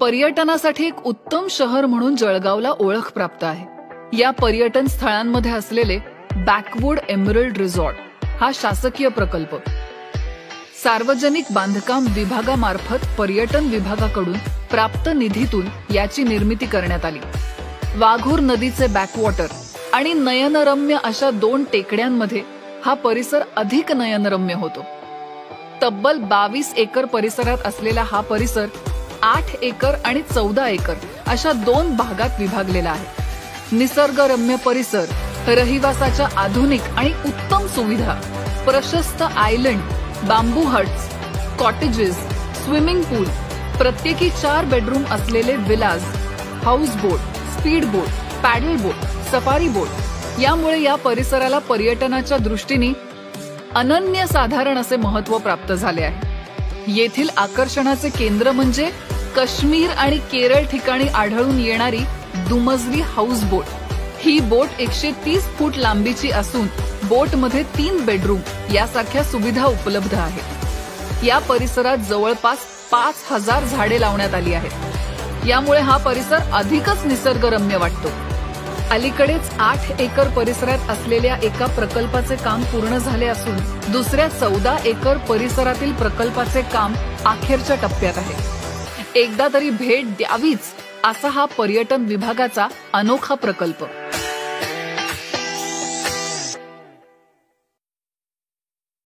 पर्यटनासाठी एक उत्तम शहर म्हणून जळगावला ओळख प्राप्त आहे. या पर्यटन स्थळांमध्ये असलेले बॅकवूड एमरल्ड रिसॉर्ट हा शासकीय प्रकल्प सार्वजनिक बांधकाम विभागामार्फत पर्यटन विभागाकडून प्राप्त निधीतून याची निर्मिती करण्यात आली. वाघूर नदीचे बॅकवॉटर आणि नयनरम्य अशा 2 टेकड्यांमध्ये हा परिसर अधिक नयनरम्य होतो. तब्बल 22 एकर परिसरात असलेला हा परिसर 8 एकर आणि 14 एकर अशा 2 भागात विभागलेला आहे. निसर्गरम्य परिसर, रहिवासाच्या आधुनिक आणि उत्तम सुविधा, प्रशस्त आयलंड, बांबू हट्स, कॉटेजेस, स्विमिंग पूल, प्रत्येकी 4 बेडरूम असलेले विलाज, हाऊस बोट, स्पीड बोट, पॅडल बोट, सफारी बोट यामुळे या परिसराला पर्यटनाच्या दृष्टीने अनन्यसाधारण असे महत्त्व प्राप्त झाले आहे. येथील आकर्षणाचे केंद्र म्हणजे काश्मीर आणि केरळ ठिकाणी आढळून येणारी दुमजली हाऊस बोट. ही बोट 130 फूट लांबीची असून बोटमध्ये 3 बेडरूम यासारख्या सुविधा उपलब्ध आहेत. या परिसरात जवळपास 5000 झाडे लावण्यात आली आहेत. यामुळे हा परिसर अधिकच निसर्गरम्य वाटतो. अलीकडेच 8 एकर परिसरात असलेल्या एका प्रकल्पाचे काम पूर्ण झाले असून दुसऱ्या 14 एकर परिसरातील प्रकल्पाचे काम अखेरच्या टप्प्यात आहे. एकदा तरी भेट द्यावीच असा हा पर्यटन विभागाचा अनोखा प्रकल्प.